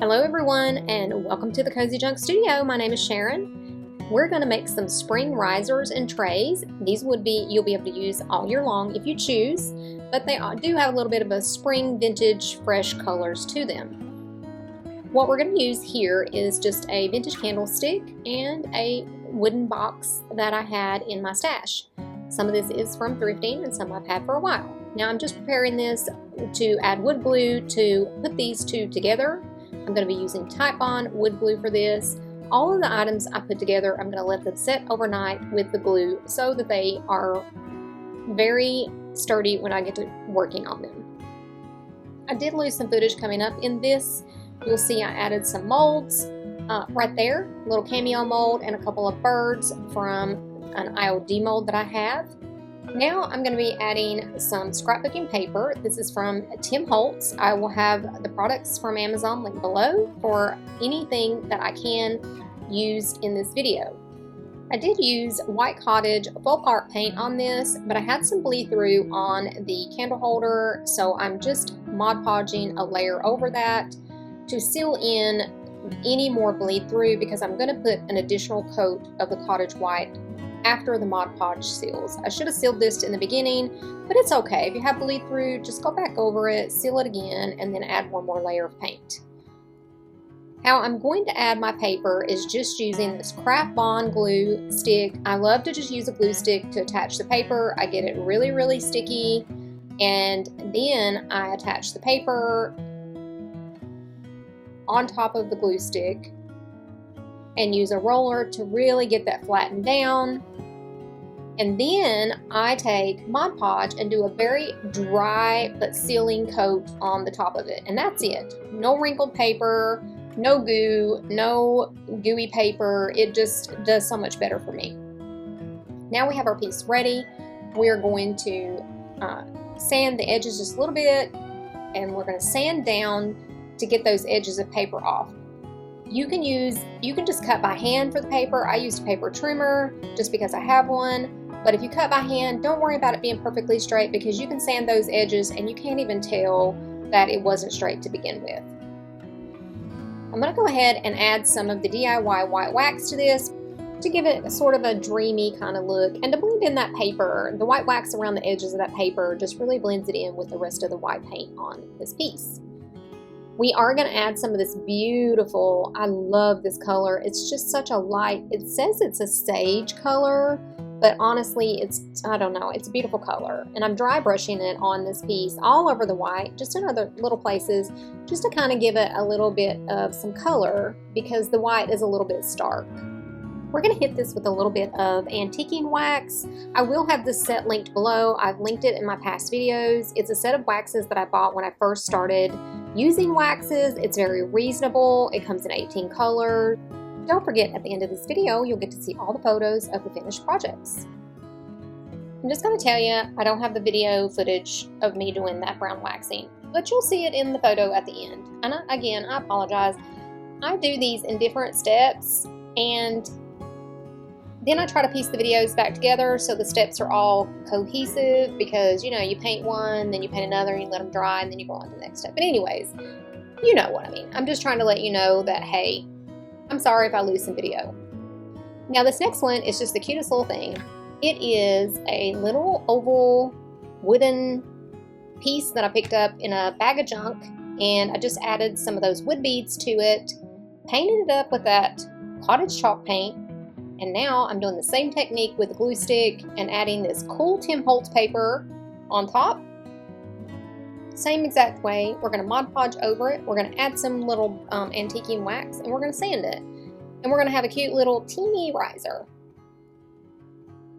Hello everyone and welcome to the Cozy Junk Studio. My name is Sharon. We're going to make some spring risers and trays. These you'll be able to use all year long if you choose, but they do have a little bit of a spring vintage fresh colors to them. What we're going to use here is just a vintage candlestick and a wooden box that I had in my stash. Some of this is from thrifting and some I've had for a while. Now I'm just preparing this to add wood glue to put these two together. I'm going to be using TITE bond wood glue for this. All of the items I put together, I'm going to let them set overnight with the glue so that they are very sturdy when I get to working on them. I did lose some footage coming up in this. You'll see I added some molds right there, a little cameo mold and a couple of birds from an IOD mold that I have. Now I'm going to be adding some scrapbooking paper. This is from HOLTZ. I will have the products from Amazon linked below for anything that I can use in this video. I did use White Cottage FOLKART paint on this, but I had some bleed through on the candle holder, so I'm just Mod Podging a layer over that to seal in any more bleed through, because I'm going to put an additional coat of the Cottage White after the Mod Podge seals. I should have sealed this in the beginning, but it's okay. If you have bleed through, just go back over it, seal it again, and then add one more layer of paint. How I'm going to add my paper is just using this craft bond glue stick. I love to just use a glue stick to attach the paper. I get it really, really sticky, and then I attach the paper on top of the glue stick and use a roller to really get that flattened down. And then I take Mod Podge and do a very dry but sealing coat on the top of it. And that's it. No wrinkled paper, no goo, no gooey paper. It just does so much better for me. Now we have our piece ready. We are going to sand the edges just a little bit, and we're going to sand down to get those edges of paper off. You can just cut by hand for the paper. I used a paper trimmer just because I have one. But if you cut by hand, don't worry about it being perfectly straight, because you can sand those edges and you can't even tell that it wasn't straight to begin with. I'm going to go ahead and add some of the DIY white wax to this to give it sort of a dreamy kind of look, and to blend in that paper. The white wax around the edges of that paper just really blends it in with the rest of the white paint on this piece. We are going to add some of this beautiful, I love this color. It's just such a light, it says it's a sage color, but honestly, I don't know, it's a beautiful color. And I'm dry brushing it on this piece all over the white, just in other little places, just to kind of give it a little bit of some color, because the white is a little bit stark. We're going to hit this with a little bit of antiquing wax. I will have this set linked below. I've linked it in my past videos. It's a set of waxes that I bought when I first started using waxes. It's very reasonable. It comes in 18 colors. Don't forget, at the end of this video, you'll get to see all the photos of the finished projects. I'm just going to tell you, I don't have the video footage of me doing that brown waxing, but you'll see it in the photo at the end. And again, I apologize. I do these in different steps, and then I try to piece the videos back together so the steps are all cohesive, because, you know, you paint one, then you paint another, and you let them dry, and then you go on to the next step. But anyways, you know what I mean. I'm just trying to let you know that, hey, I'm sorry if I lose some video. Now this next one is just the cutest little thing. It is a little oval wooden piece that I picked up in a bag of junk, and I just added some of those wood beads to it, painted it up with that cottage chalk paint. And now I'm doing the same technique with a glue stick and adding this cool HOLTZ paper on top. Same exact way. We're going to Mod Podge over it. We're going to add some little antiquing wax, and we're going to sand it. And we're going to have a cute little teeny riser.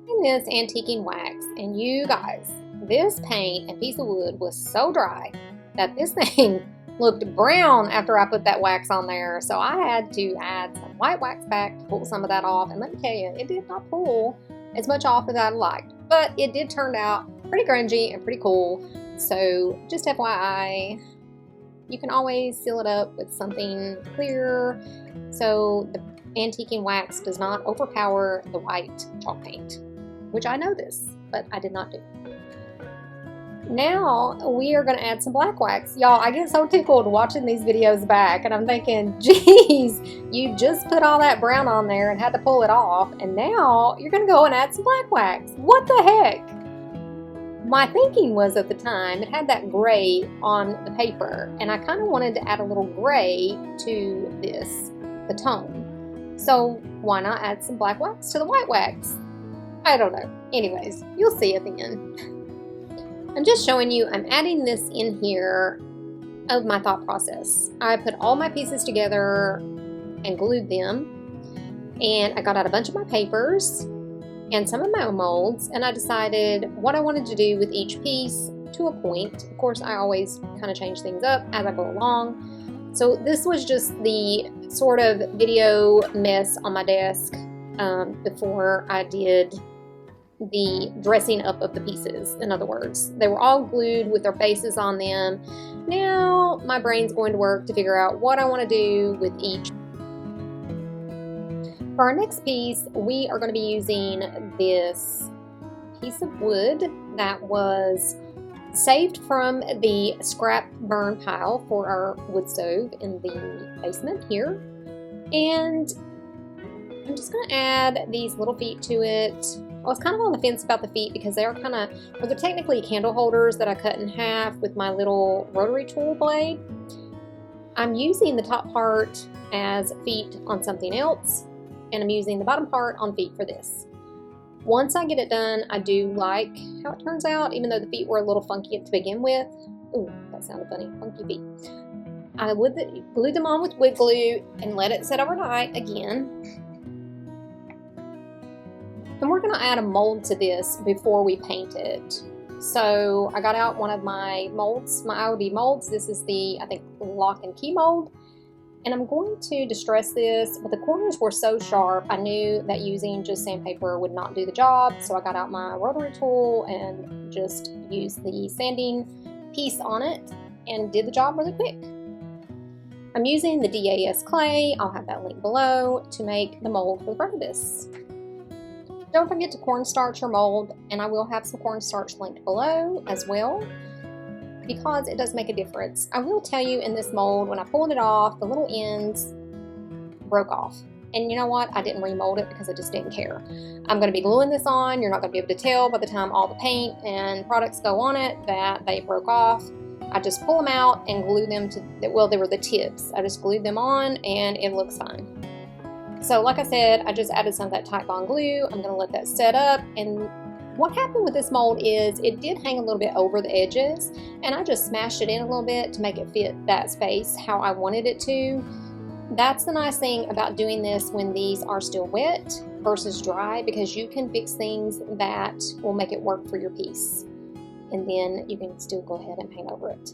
And this antiquing wax. And you guys, this paint and piece of wood was so dry that this thing looked brown after I put that wax on there. So I had to add some white wax back to pull some of that off. And let me tell you, it did not pull as much off as I'd liked, but it did turn out pretty grungy and pretty cool. So just FYI, you can always seal it up with something clear so the antiquing wax does not overpower the white chalk paint, which I know this, but I did not do. Now we are going to add some black wax. Y'all, I get so tickled watching these videos back, and I'm thinking, geez, you just put all that brown on there and had to pull it off, and now you're going to go and add some black wax. What the heck? My thinking was at the time, it had that gray on the paper, and I kind of wanted to add a little gray to this, the tone. So why not add some black wax to the white wax? I don't know. Anyways, you'll see at the end. I'm just showing you, I'm adding this in here of my thought process. I put all my pieces together and glued them, and I got out a bunch of my papers and some of my molds, and I decided what I wanted to do with each piece to a point. Of course, I always kind of change things up as I go along. So this was just the sort of video mess on my desk before I did the dressing up of the pieces. In other words, they were all glued with their faces on them. Now my brain's going to work to figure out what I want to do with each. For our next piece, we are going to be using this piece of wood that was saved from the scrap burn pile for our wood stove in the basement here. And I'm just going to add these little feet to it. I was kind of on the fence about the feet because they are kind of, well, they're technically candle holders that I cut in half with my little rotary tool blade. I'm using the top part as feet on something else, and I'm using the bottom part on feet for this. Once I get it done, I do like how it turns out, even though the feet were a little funky to begin with. Ooh, that sounded funny, funky feet. I glued them on with wood glue and let it set overnight again. And we're going to add a mold to this before we paint it. So I got out one of my molds, my IOD molds. This is the, I think, lock and key mold. And I'm going to distress this, but the corners were so sharp, I knew that using just sandpaper would not do the job. So I got out my rotary tool and just used the sanding piece on it and did the job really quick. I'm using the DAS clay, I'll have that link below, to make the mold for the front of this. Don't forget to cornstarch your mold, and I will have some cornstarch linked below as well, because it does make a difference. I will tell you, in this mold, when I pulled it off, the little ends broke off. And you know what? I didn't remold it because I just didn't care. I'm going to be gluing this on. You're not going to be able to tell by the time all the paint and products go on it that they broke off. I just pull them out and glue them to, well, they were the tips. I just glued them on and it looks fine. So like I said, I just added some of that Tite Bond glue. I'm going to let that set up, and what happened with this mold is it did hang a little bit over the edges, and I just smashed it in a little bit to make it fit that space how I wanted it to. That's the nice thing about doing this when these are still wet versus dry, because you can fix things that will make it work for your piece, and then you can still go ahead and paint over it.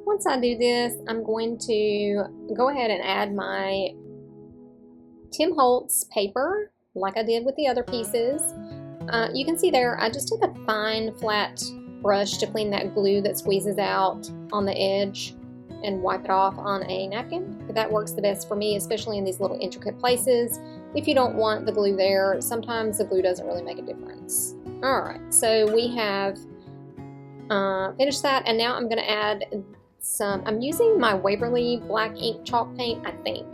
Once I do this, I'm going to go ahead and add my Tim Holtz paper like I did with the other pieces. You can see there, I just took a fine flat brush to clean that glue that squeezes out on the edge and wipe it off on a napkin. That works the best for me, especially in these little intricate places. If you don't want the glue there, sometimes the glue doesn't really make a difference. All right, so we have finished that, and now I'm going to add some, I'm using my Waverly black ink chalk paint, I think.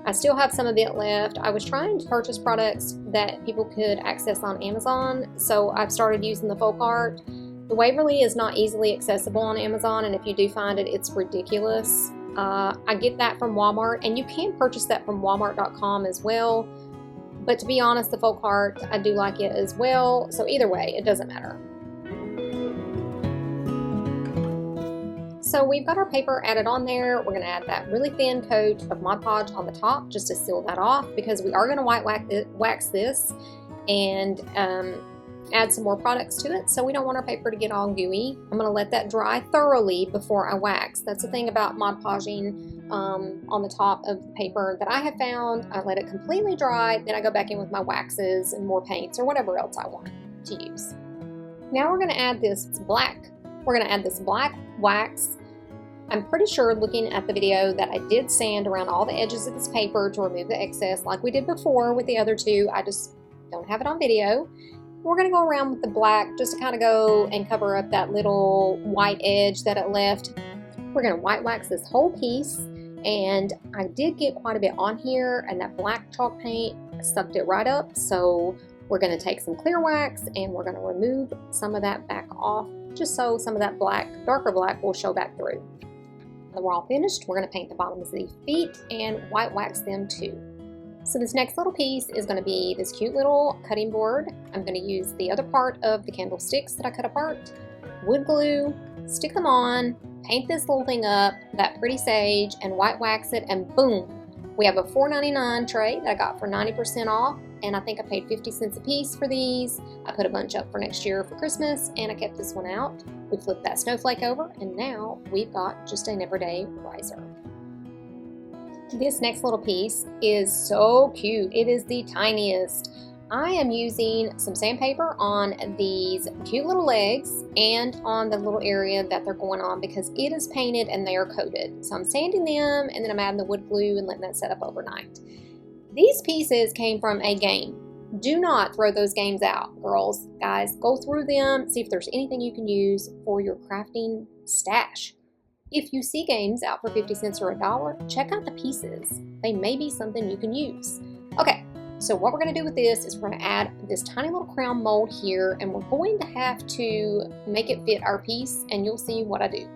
I still have some of it left. I was trying to purchase products that people could access on Amazon, so I've started using the FOLKART. The Waverly is not easily accessible on Amazon, and if you do find it, it's ridiculous. I get that from Walmart, and you can purchase that from Walmart.com as well. But to be honest, the FOLKART, I do like it as well. So either way, it doesn't matter. So we've got our paper added on there. We're going to add that really thin coat of Mod Podge on the top just to seal that off, because we are going to white wax this and add some more products to it, so we don't want our paper to get all gooey. I'm going to let that dry thoroughly before I wax. That's the thing about Mod Podging on the top of the paper that I have found. I let it completely dry, then I go back in with my waxes and more paints or whatever else I want to use. Now we're going to add this black. We're going to add this black wax. I'm pretty sure, looking at the video, that I did sand around all the edges of this paper to remove the excess like we did before with the other two. I just don't have it on video. We're going to go around with the black just to kind of go and cover up that little white edge that it left. We're going to white wax this whole piece, and I did get quite a bit on here, and that black chalk paint sucked it right up. So we're going to take some clear wax and we're going to remove some of that back off, just so some of that black, darker black, will show back through. When we're all finished, we're going to paint the bottoms of the feet and white wax them too. So this next little piece is going to be this cute little cutting board. I'm going to use the other part of the candlesticks that I cut apart, wood glue, stick them on, paint this little thing up, that pretty sage, and white wax it, and boom! We have a $4.99 tray that I got for 90% off, and I think I paid 50 cents a piece for these. I put a bunch up for next year for Christmas, and I kept this one out. We flipped that snowflake over, and now we've got just an everyday riser. This next little piece is so cute. It is the tiniest. I am using some sandpaper on these cute little legs and on the little area that they're going on because it is painted and they are coated. So I'm sanding them, and then I'm adding the wood glue and letting that set up overnight. These pieces came from a game. Do not throw those games out, girls, guys. Go through them, see if there's anything you can use for your crafting stash. If you see games out for 50 cents or $1, check out the pieces. They may be something you can use. Okay, so what we're going to do with this is we're going to add this tiny little crown mold here, and we're going to have to make it fit our piece, and you'll see what I do.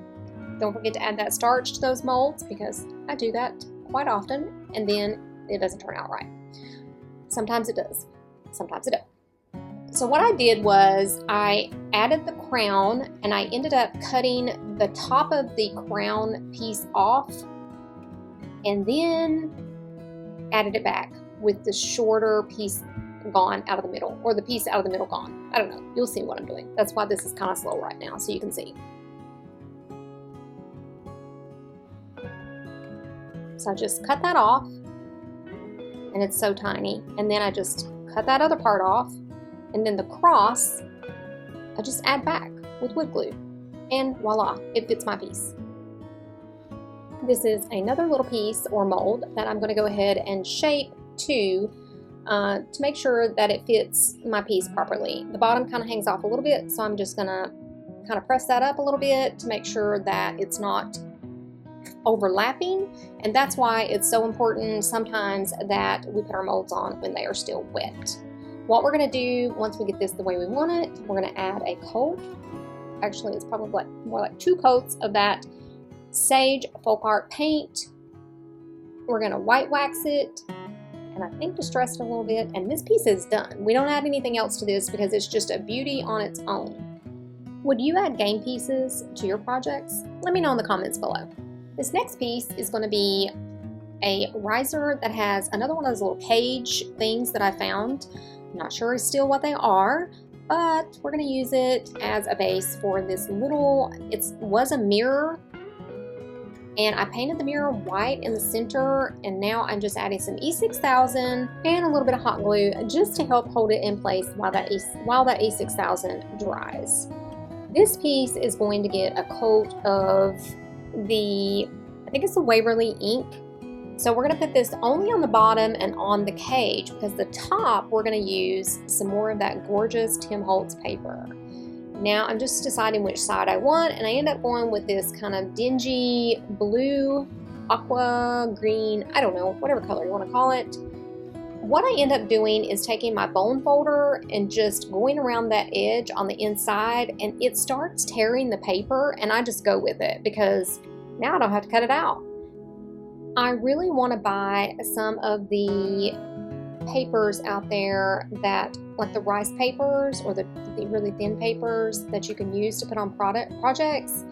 Don't forget to add that starch to those molds because I do that quite often, and then it doesn't turn out right. Sometimes it does, sometimes it doesn't. So what I did was I added the crown, and I ended up cutting the top of the crown piece off and then added it back with the shorter piece gone out of the middle, or the piece out of the middle gone. I don't know. You'll see what I'm doing. That's why this is kind of slow right now, so you can see. So I just cut that off, and it's so tiny. And then I just cut that other part off, and then the cross, I just add back with wood glue. And voila, it fits my piece. This is another little piece or mold that I'm going to go ahead and shape to make sure that it fits my piece properly. The bottom kind of hangs off a little bit, so I'm just going to kind of press that up a little bit to make sure that it's not overlapping, and that's why it's so important sometimes that we put our molds on when they are still wet. What we're going to do once we get this the way we want it, we're going to add a coat. Actually, it's probably more like 2 coats of that sage FOLKART paint. We're going to white wax it, and I think distress it a little bit, and this piece is done. We don't add anything else to this because it's just a beauty on its own. Would you add game pieces to your projects? Let me know in the comments below. This next piece is going to be a riser that has another one of those little cage things that I found. I'm not sure still what they are, but we're going to use it as a base for this little, it was a mirror, and I painted the mirror white in the center, and now I'm just adding some E6000 and a little bit of hot glue just to help hold it in place while that E6000 dries. This piece is going to get a coat of I think it's the Waverly ink. So we're going to put this only on the bottom and on the cage, because the top we're going to use some more of that gorgeous Tim Holtz paper. Now I'm just deciding which side I want, and I end up going with this kind of dingy blue, aqua, green, I don't know, whatever color you want to call it. What I end up doing is taking my bone folder and just going around that edge on the inside, and it starts tearing the paper, and I just go with it because now I don't have to cut it out. I really want to buy some of the papers out there that, like the rice papers or the really thin papers that you can use to put on projects.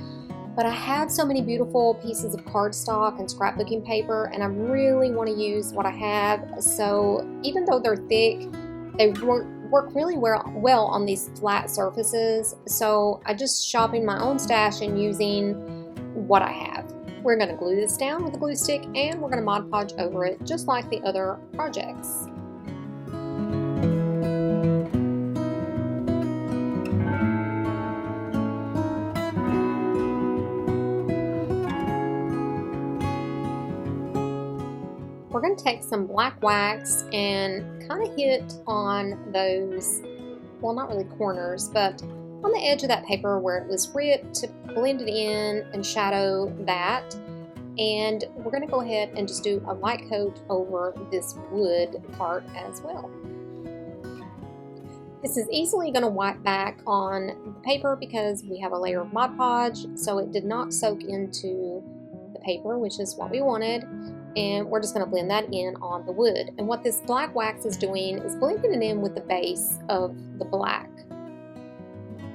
But I have so many beautiful pieces of cardstock and scrapbooking paper, and I really want to use what I have. So even though they're thick, they work really well on these flat surfaces. So I just shopping my own stash and using what I have. We're going to glue this down with a glue stick, and we're going to Mod Podge over it just like the other projects. We're going to take some black wax and kind of hit on those well, not really corners, but on the edge of that paper where it was ripped to blend it in and shadow that. And we're going to go ahead and just do a light coat over this wood part as well. This is easily going to wipe back on the paper because we have a layer of Mod Podge, so it did not soak into the paper, which is what we wanted. And we're just going to blend that in on the wood. And what this black wax is doing is blending it in with the base of the black.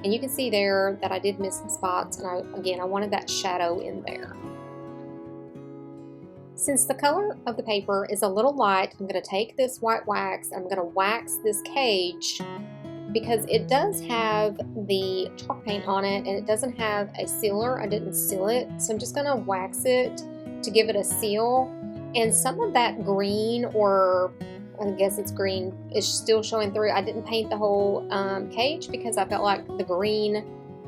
And you can see there that I did miss some spots, and I wanted that shadow in there. Since the color of the paper is a little light, I'm going to take this white wax and I'm going to wax this cage because it does have the chalk paint on it and it doesn't have a sealer. I didn't seal it, so I'm just going to wax it to give it a seal. And some of that green, or I guess it's green, is still showing through. I didn't paint the whole cage because I felt like the green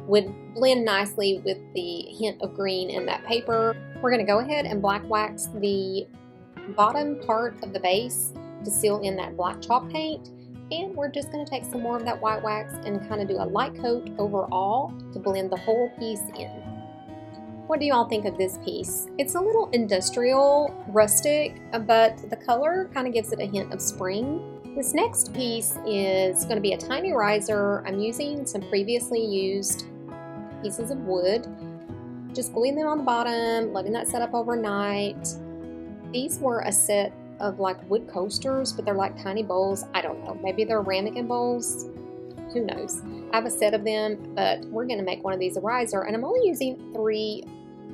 would blend nicely with the hint of green in that paper. We're going to go ahead and black wax the bottom part of the base to seal in that black chalk paint. And we're just going to take some more of that white wax and kind of do a light coat overall to blend the whole piece in. What do you all think of this piece? It's a little industrial, rustic, but the color kind of gives it a hint of spring. This next piece is going to be a tiny riser. I'm using some previously used pieces of wood, just gluing them on the bottom, letting that set up overnight. These were a set of like wood coasters, but they're like tiny bowls. I don't know, maybe they're ramekin bowls, who knows. I have a set of them, but we're going to make one of these a riser, and I'm only using 3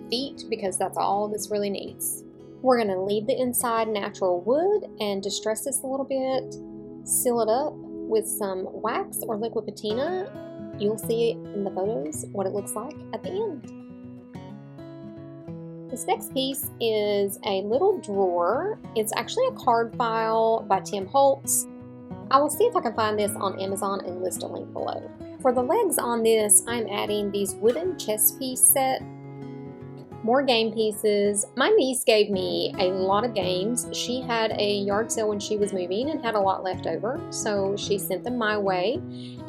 feet because that's all this really needs. We're going to leave the inside natural wood and distress this a little bit, seal it up with some wax or liquid patina. You'll see in the photos what it looks like at the end. This next piece is a little drawer. It's actually a card file by HOLTZ. I will see if I can find this on Amazon and list a link below. For the legs on this, I'm adding these wooden chess piece set. More game pieces. My niece gave me a lot of games. She had a yard sale when she was moving and had a lot left over, so she sent them my way,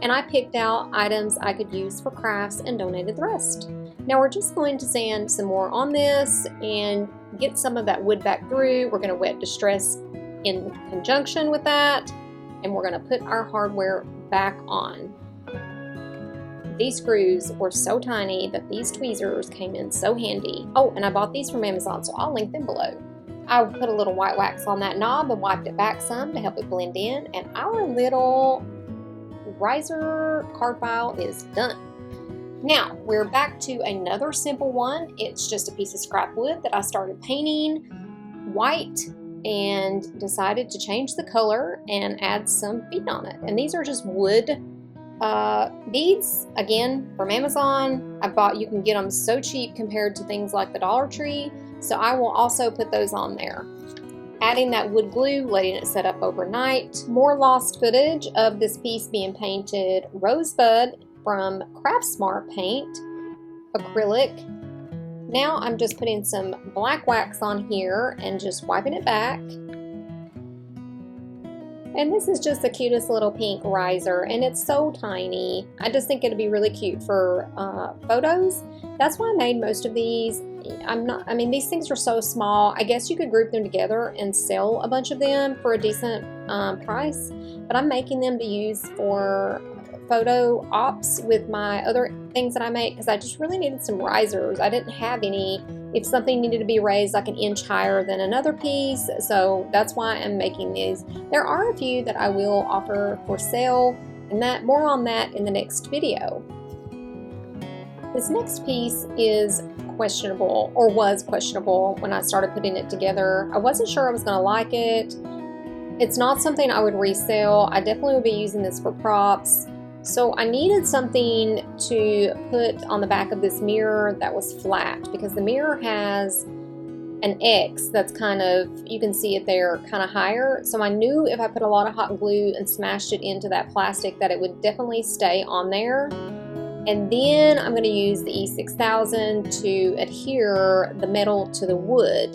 and I picked out items I could use for crafts and donated the rest. Now we're just going to sand some more on this and get some of that wood back through. We're going to wet distress in conjunction with that, and we're going to put our hardware back on. These screws were so tiny that these tweezers came in so handy. Oh, and I bought these from Amazon, so I'll link them below. I put a little white wax on that knob and wiped it back some to help it blend in, and our little riser card file is done. Now, we're back to another simple one. It's just a piece of scrap wood that I started painting white and decided to change the color and add some feet on it. And these are just wood beads, again, from Amazon. You can get them so cheap compared to things like the Dollar Tree, so I will also put those on there. Adding that wood glue, letting it set up overnight. More lost footage of this piece being painted rosebud from Craftsmart paint, acrylic. Now I'm just putting some black wax on here and just wiping it back. And this is just the cutest little pink riser, and it's so tiny. I just think it'd be really cute for photos. That's why I made most of these. These things are so small. I guess you could group them together and sell a bunch of them for a decent price, but I'm making them to use for photo ops with my other things that I make because I just really needed some risers. I didn't have any. If something needed to be raised like an inch higher than another piece, so that's why I'm making these. There are a few that I will offer for sale, and more on that in the next video. This next piece is questionable, or was questionable when I started putting it together. I wasn't sure I was going to like it. It's not something I would resell. I definitely would be using this for props. So I needed something to put on the back of this mirror that was flat, because the mirror has an X that's kind of, you can see it there, kind of higher. So I knew if I put a lot of hot glue and smashed it into that plastic that it would definitely stay on there. And then I'm going to use the E6000 to adhere the metal to the wood.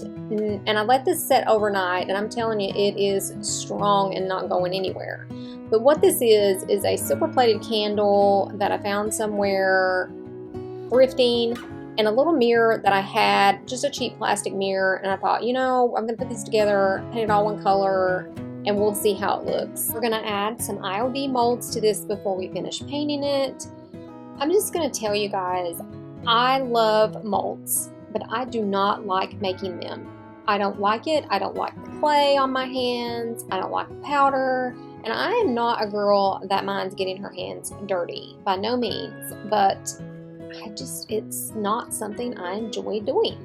And I let this set overnight, and I'm telling you, it is strong and not going anywhere. But what this is a silver-plated candle that I found somewhere thrifting, and a little mirror that I had, just a cheap plastic mirror, and I thought, you know, I'm going to put these together, paint it all one color, and we'll see how it looks. We're going to add some IOD molds to this before we finish painting it. I'm just going to tell you guys, I love molds, but I do not like making them. I don't like it. I don't like the clay on my hands. I don't like the powder. And I am not a girl that minds getting her hands dirty, by no means. But it's not something I enjoy doing.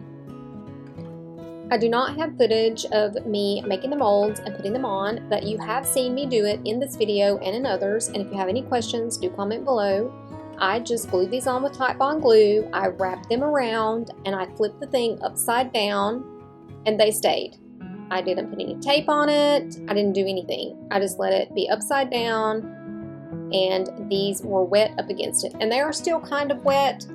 I do not have footage of me making the molds and putting them on, but you have seen me do it in this video and in others. And if you have any questions, do comment below. I just glued these on with Titebond glue. I wrapped them around and I flipped the thing upside down and they stayed. I didn't put any tape on it. I didn't do anything. I just let it be upside down and these were wet up against it. And they are still kind of wet.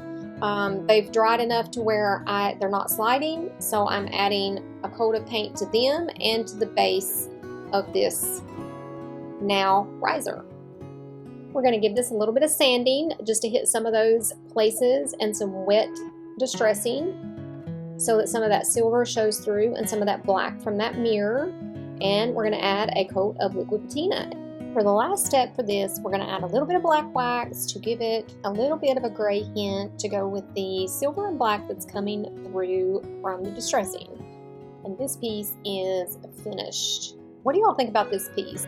They've dried enough to where they're not sliding. So I'm adding a coat of paint to them and to the base of this now riser. We're going to give this a little bit of sanding just to hit some of those places and some wet distressing so that some of that silver shows through and some of that black from that mirror. And we're going to add a coat of liquid patina. For the last step for this, we're going to add a little bit of black wax to give it a little bit of a gray hint to go with the silver and black that's coming through from the distressing. And this piece is finished. What do y'all think about this piece?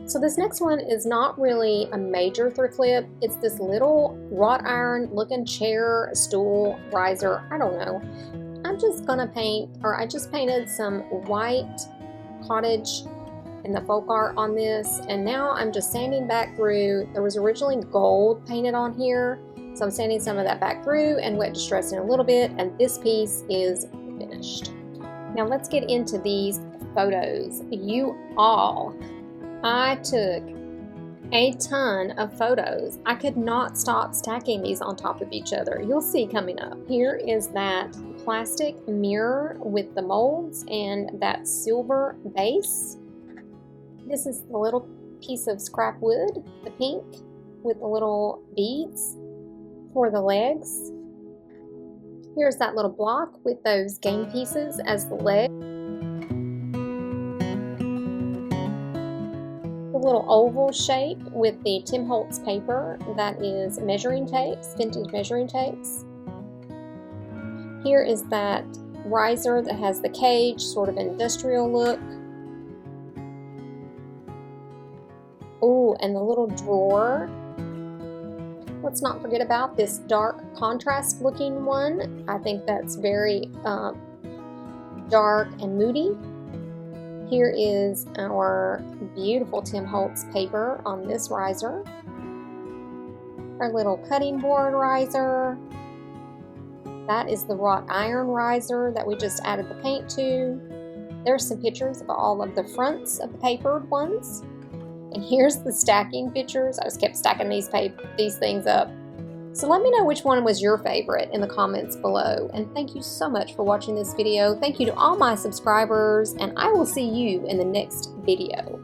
So this next one is not really a major thrift flip. It's this little wrought iron looking chair, stool, riser, I don't know. I'm just gonna paint, or I just painted some white cottage and the FOLKART on this, and now I'm just sanding back through. There was originally gold painted on here, so I'm sanding some of that back through and wet distressing a little bit, and this piece is finished. Now let's get into these photos. I took a ton of photos. I could not stop stacking these on top of each other. You'll see coming up. Here is that plastic mirror with the molds and that silver base. This is the little piece of scrap wood, the pink, with the little beads for the legs. Here's that little block with those game pieces as the leg. Little oval shape with the HOLTZ paper that is measuring tapes, vintage measuring tapes. Here is that riser that has the cage, sort of industrial look. Oh, and the little drawer. Let's not forget about this dark contrast looking one. I think that's very dark and moody. Here is our beautiful HOLTZ paper on this riser. Our little cutting board riser. That is the wrought iron riser that we just added the paint to. There's some pictures of all of the fronts of the papered ones. And here's the stacking pictures. I just kept stacking these things up. So let me know which one was your favorite in the comments below. And thank you so much for watching this video. Thank you to all my subscribers, and I will see you in the next video.